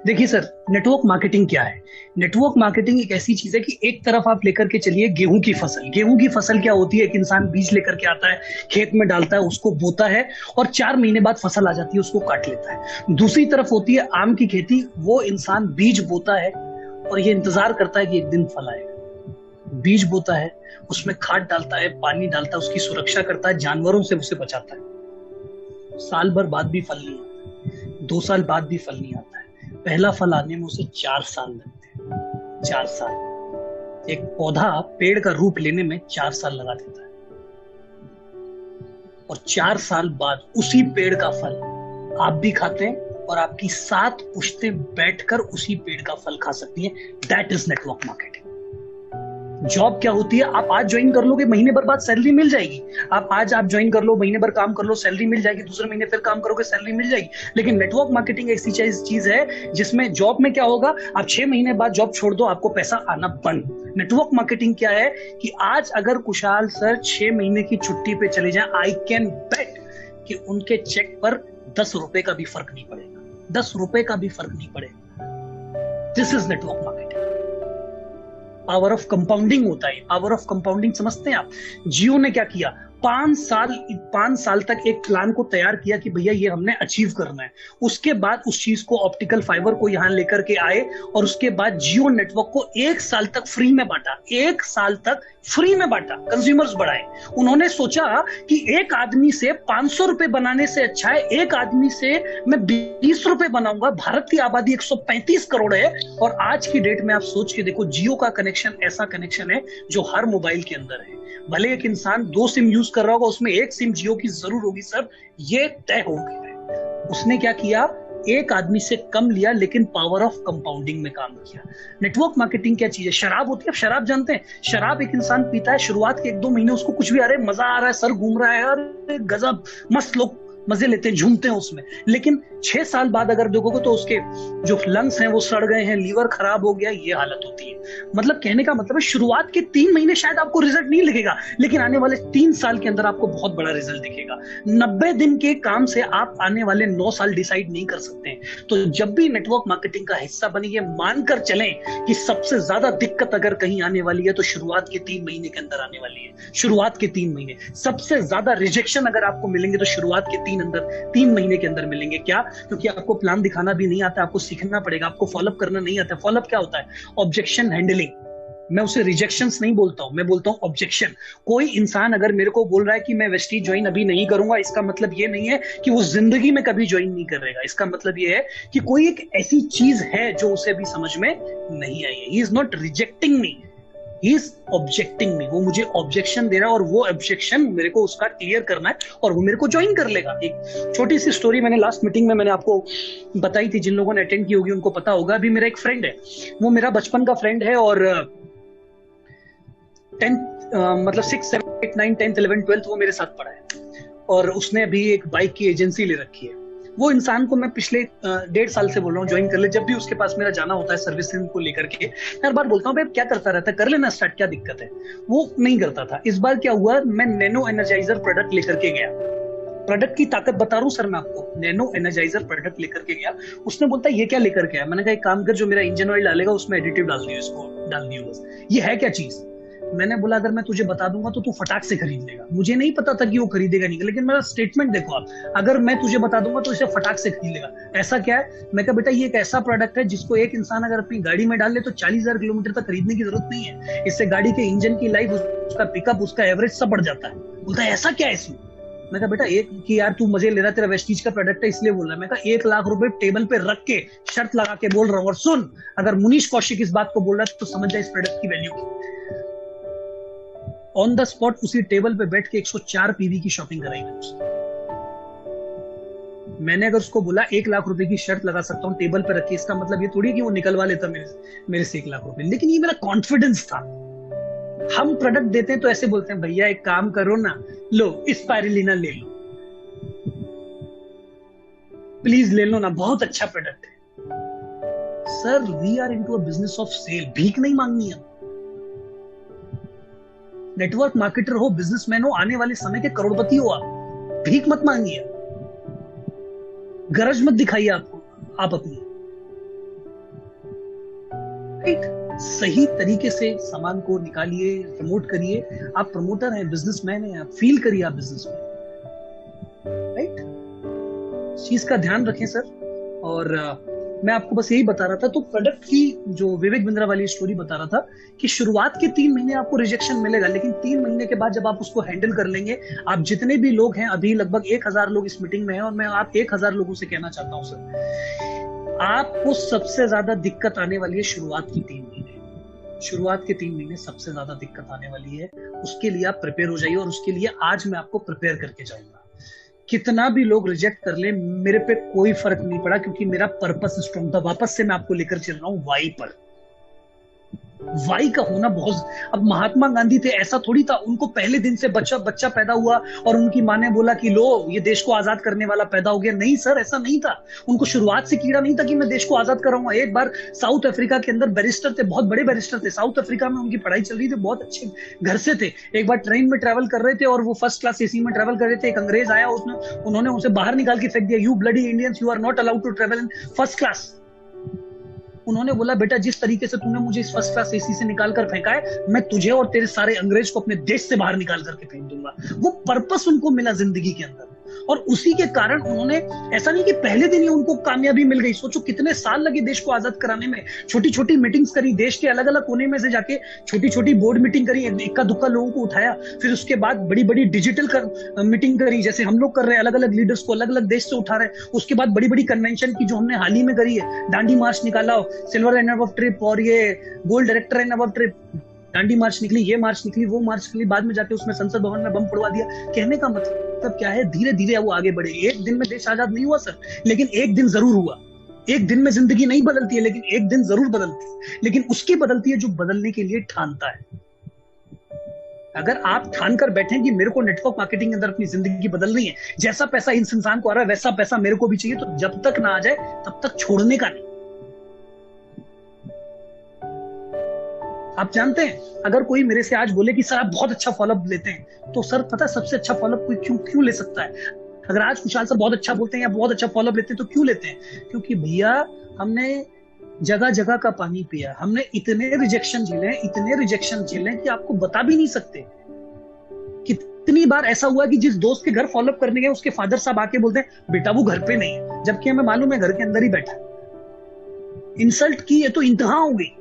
देखिए sir, network marketing क्या है? नेटवर्क मार्केटिंग एक ऐसी चीज है कि एक तरफ आप लेकर के चलिए गेहूं की फसल। गेहूं की फसल क्या होती है? एक इंसान बीज लेकर के आता है, खेत में डालता है, उसको बोता है और 4 महीने बाद फसल आ जाती है, उसको काट लेता है। दूसरी तरफ होती है आम की खेती। वो इंसान बीज बोता है और ये इंतजार करता है कि एक दिन फल आएगा। बीज बोता है, उसमें खाद डालता है, पानी डालता है, उसकी सुरक्षा करता है, जानवरों से उसे बचाता है। साल भर बाद भी फल नहीं आता, 2 साल बाद भी फल नहीं आता है। पहला फल आने में उसे 4 साल लगते हैं। 4 साल। एक पौधा पेड़ का रूप लेने में 4 साल लगा देता है और 4 साल बाद उसी पेड़ का फल आप भी खाते हैं और आपकी 7 पुश्तें बैठकर उसी पेड़ का फल खा सकती हैं। That is network marketing. Job क्या होती है? आप आज ज्वाइन कर लोगे, महीने भर बाद सैलरी मिल जाएगी। आप आज ज्वाइन कर लो, महीने भर काम कर लो, सैलरी मिल जाएगी। दूसरे महीने फिर काम करोगे, सैलरी मिल जाएगी। लेकिन नेटवर्क मार्केटिंग ऐसी चीज है जिसमें जॉब में क्या होगा, आप 6 महीने बाद जॉब छोड़ दो, आपको पैसा आना बंद। नेटवर्क मार्केटिंग क्या है कि आज अगर कुशाल सर 6 महीने की छुट्टी पे चले जाएं, आई कैन बेट कि उनके चेक पर 10 रुपए का भी फर्क नहीं पड़ेगा। 10 रुपए का भी फर्क नहीं पड़ेगा। This is network marketing. Power of compounding होता है। पावर ऑफ कंपाउंडिंग समझते हैं आप? जियो ने क्या किया, 5 साल तक एक प्लान को तैयार किया कि भैया ये हमने अचीव करना है। उसके बाद उस चीज को, ऑप्टिकल फाइबर को यहां लेकर के आए और उसके बाद जियो नेटवर्क को 1 साल तक फ्री में बांटा। 1 साल तक फ्री में बांटा, कंज्यूमर्स बढ़ाए। उन्होंने सोचा कि एक आदमी से 500 रुपए बनाने से अच्छा है एक आदमी से मैं 20 रुपए बनाऊंगा। भारत की आबादी 135 करोड़ है और आज की डेट में आप सोच के देखो, जियो का कनेक्शन ऐसा कनेक्शन है जो हर मोबाइल के अंदर है। भले एक इंसान 2 सिम यूज कर रहा होगा, उसमें एक सिम जियो की जरूर होगी सर, ये तय हो गया है। उसने क्या किया, एक आदमी से कम लिया लेकिन पावर ऑफ कंपाउंडिंग में काम किया। नेटवर्क मार्केटिंग क्या चीज है? शराब होती है। शराब जानते हैं? शराब एक इंसान पीता है, शुरुआत के 1-2 महीने उसको कुछ भी, अरे मजा आ रहा है, सर घूम रहा है, अरे गजब मस्त, लोग मजे लेते हैं, झूमते हैं उसमें। लेकिन 6 साल बाद अगर देखोगे तो उसके जो लंग्स हैं वो सड़ गए हैं, लीवर खराब हो गया, ये हालत होती है। मतलब कहने का मतलब है, शुरुआत के 3 महीने शायद आपको रिजल्ट नहीं दिखेगा, लेकिन आने वाले 3 साल के अंदर आपको बहुत बड़ा रिजल्ट दिखेगा। 90 दिन के काम से आप आने वाले 9 साल डिसाइड नहीं कर सकते हैं। तो जब भी नेटवर्क मार्केटिंग का हिस्सा बनिए, मानकर चलें कि सबसे ज्यादा दिक्कत अगर कहीं आने वाली है तो शुरुआत के 3 महीने के अंदर आने वाली है। शुरुआत के 3 महीने सबसे ज्यादा रिजेक्शन अगर आपको मिलेंगे तो शुरुआत के 3 महीने के अंदर मिलेंगे। क्या? क्योंकि आपको प्लान दिखाना भी नहीं आता, आपको सीखना पड़ेगा, आपको फॉलोअप करना नहीं आता। फॉलोअप क्या होता है? Objection handling. मैं उसे रिजेक्शंस नहीं बोलता हूं, मैं बोलता हूं ऑब्जेक्शन। कोई इंसान अगर मेरे को बोल रहा है कि मैं वेस्टीज ज्वाइन अभी नहीं करूंगा, इसका मतलब ये नहीं है कि वो जिंदगी में कभी ज्वाइन नहीं करेगा। इसका मतलब ये है कि कोई एक ऐसी चीज है जो उसे अभी समझ में नहीं आई है। He is not rejecting me, he is objecting me. वो मुझे ऑब्जेक्शन दे रहा है और वो ऑब्जेक्शन मेरे को उसका क्लियर करना है और वो मेरे को ज्वाइन कर लेगा। एक छोटी सी स्टोरी मैंने लास्ट मीटिंग में मैंने आपको बताई थी, जिन लोगों ने अटेंड की होगी उनको पता होगा। अभी मेरा एक फ्रेंड है, वो मेरा बचपन का फ्रेंड है और 10th मतलब 6, 7, 8, 9, 10th, 11th, 12th वो मेरे साथ पढ़ा है और उसने अभी एक बाइक की एजेंसी ले रखी है। वो इंसान को मैं पिछले 1.5 साल से बोल रहा हूँ ज्वाइन कर ले। जब भी उसके पास मेरा जाना होता है सर्विसिंग को लेकर के, हर बार बोलता हूँ भाई क्या करता रहता है, कर लेना स्टार्ट, क्या दिक्कत है। वो नहीं करता था। इस बार क्या हुआ, मैं नैनो एनर्जाइजर प्रोडक्ट लेकर के गया। प्रोडक्ट की ताकत बता रहा हूँ सर मैं आपको, नैनो एनर्जाइजर प्रोडक्ट लेकर के गया। उसने बोलता है ये क्या लेकर के आया? मैंने कहा एक काम कर, जो मेरा इंजन ऑयल डालेगा उसमें एडिटिव डाल दियो, इसको डाल दियो बस। ये है क्या चीज? मैंने बोला अगर मैं तुझे बता दूंगा तो तू फटाक से खरीद लेगा। मुझे नहीं पता था कि वो खरीदेगा नहीं, लेकिन मेरा स्टेटमेंट देखो आप, अगर मैं तुझे बता दूंगा तो इसे फटाक से खरीद लेगा। ऐसा क्या है? मैं कहा बेटा ये एक ऐसा प्रोडक्ट है जिसको एक इंसान अगर अपनी गाड़ी में डाल ले तो 40,000 किलोमीटर तक खरीदने की जरूरत नहीं है। इससे गाड़ी के इंजन की लाइफ, उसका पिकअप, उसका एवरेज सब बढ़ जाता है। बोलता है ऐसा क्या है इसमें? मैं कहा बेटा एक कि यार तू मजे ले रहा है, तेरा वेस्टीज का प्रोडक्ट है इसलिए बोल रहा है। मैं कहा 1 लाख रुपए टेबल पे रख के शर्त लगा के बोल रहा हूँ। और सुन, अगर मुनीश कौशिक इस बात को बोल रहा है तो समझ जाए इस प्रोडक्ट की वैल्यू की। ऑन द स्पॉट उसी टेबल पे बैठ के 104 पीवी की शॉपिंग कराई मैंने। अगर उसको बोला 1 लाख रुपए की शर्त लगा सकता हूँ टेबल पे रखी, इसका मतलब ये थोड़ी है कि वो निकलवा लेता मेरे से 1 लाख रुपए। लेकिन ये मेरा कॉन्फिडेंस था। हम प्रोडक्ट देते हैं तो ऐसे बोलते हैं भैया एक काम करो ना, लो स्पाइरुलिना ले लो, प्लीज ले लो ना, बहुत अच्छा प्रोडक्ट है। Sir we are into a business of sale, भीख नहीं मांगनी है। नेटवर्क मार्केटर हो, बिजनेसमैन हो, आने वाले समय के करोड़पति हो, आप भीख मत मांगिए, गरज मत दिखाइए आप अपनी। राइट? सही तरीके से सामान को निकालिए, प्रमोट करिए। आप प्रमोटर हैं, बिजनेसमैन हैं, आप फील करिए आप बिजनेसमैन, राइट? इस चीज का ध्यान रखें सर। और मैं आपको बस यही बता रहा था, तो प्रोडक्ट की जो विवेक बिंद्रा वाली स्टोरी बता रहा था कि शुरुआत के 3 महीने आपको रिजेक्शन मिलेगा, लेकिन 3 महीने के बाद जब आप उसको हैंडल कर लेंगे, आप जितने भी लोग हैं, अभी लगभग 1000 लोग इस मीटिंग में हैं, और मैं आप 1000 लोगों से कहना चाहता हूं सर, आपको सबसे ज्यादा दिक्कत आने वाली है शुरुआत की 3 महीने। शुरुआत के 3 महीने सबसे ज्यादा दिक्कत आने वाली है। उसके लिए आप प्रिपेयर हो जाइए, और उसके लिए आज मैं आपको प्रिपेयर करके जाऊंगा। कितना भी लोग रिजेक्ट कर ले, मेरे पे कोई फर्क नहीं पड़ा, क्योंकि मेरा पर्पस स्ट्रॉन्ग था। वापस से मैं आपको लेकर चल रहा हूं वाई पर। वाई का होना बहुत, अब महात्मा गांधी थे, ऐसा थोड़ी था उनको पहले दिन से बच्चा पैदा हुआ और उनकी माँ ने बोला कि लो ये देश को आजाद करने वाला पैदा हो गया। नहीं सर, ऐसा नहीं था। उनको शुरुआत से कीड़ा नहीं था कि मैं देश को आजाद कराऊंगा। एक बार साउथ अफ्रीका के अंदर बैरिस्टर थे, बहुत बड़े बैरिस्टर थे, साउथ अफ्रीका में उनकी पढ़ाई चल रही थी, बहुत अच्छे घर से थे। एक बार ट्रेन में ट्रेवल कर रहे थे और वो फर्स्ट क्लास एसी में ट्रेवल कर रहे थे। एक अंग्रेज आया, उन्होंने उसे बाहर निकाल के फेंक दिया। You bloody Indians, you are not allowed to travel in first class. उन्होंने बोला, बेटा जिस तरीके से तूने मुझे इस फर्स्ट क्लास एसी से निकाल कर फेंका है, मैं तुझे और तेरे सारे अंग्रेज को अपने देश से बाहर निकाल करके फेंक दूंगा। वो पर्पस उनको मिला जिंदगी के अंदर, और उसी के कारण उन्होंने, ऐसा नहीं कि पहले दिन ही उनको कामयाबी मिल गई। सोचो कितने साल लगे देश को आजाद कराने में। छोटी छोटी मीटिंग्स करी, देश के अलग अलग कोने में से जाके छोटी छोटी बोर्ड मीटिंग करी, इक्का दुक्का लोगों को उठाया। फिर उसके बाद बड़ी बड़ी डिजिटल मीटिंग करी, जैसे हम लोग कर रहे हैं, अलग अलग लीडर्स को अलग अलग देश से उठा रहे हैं। उसके बाद बड़ी बड़ी कन्वेंशन की, जो हमने हाल ही में करी है, दांडी मार्च निकाला, सिल्वर लाइन अबव ट्रिप और ये gold director line above trip. Dandi march निकली, ये मार्च निकली, वो मार्च निकली, बाद में जाके उसमें संसद भवन में बम पड़वा दिया। कहने का मतलब क्या है, धीरे धीरे वो आगे बढ़े। एक दिन में देश आजाद नहीं हुआ सर, लेकिन एक दिन जरूर हुआ। एक दिन में जिंदगी नहीं बदलती है, लेकिन एक दिन जरूर बदलती है। लेकिन उसकी बदलती है जो बदलने के लिए ठानता है। अगर आप ठान कर बैठे कि मेरे को नेटवर्क मार्केटिंग के अंदर अपनी जिंदगी बदलनी है, जैसा पैसा इस इंसान को आ रहा है वैसा पैसा मेरे को भी चाहिए, तो जब तक ना आ जाए तब तक छोड़ने का नहीं। आप जानते हैं, अगर कोई मेरे से आज बोले कि सर आप बहुत अच्छा फॉलोअप लेते हैं, तो सर पता है सबसे अच्छा फॉलोअप कोई क्यों ले सकता है? अगर आज कुशाल सर बहुत अच्छा बोलते हैं या बहुत अच्छा फॉलोअप लेते हैं, तो क्यों लेते हैं? क्योंकि भैया हमने जगह जगह का पानी पिया, हमने इतने रिजेक्शन झेले कि आपको बता भी नहीं सकते। कितनी बार ऐसा हुआ कि जिस दोस्त के घर फॉलोअप करने गए, उसके फादर साहब आके बोलते हैं बेटा वो घर पे नहीं है, जबकि हमें मालूम है घर के अंदर ही बैठा है। इंसल्ट की, ये तो इंतहा हो गई।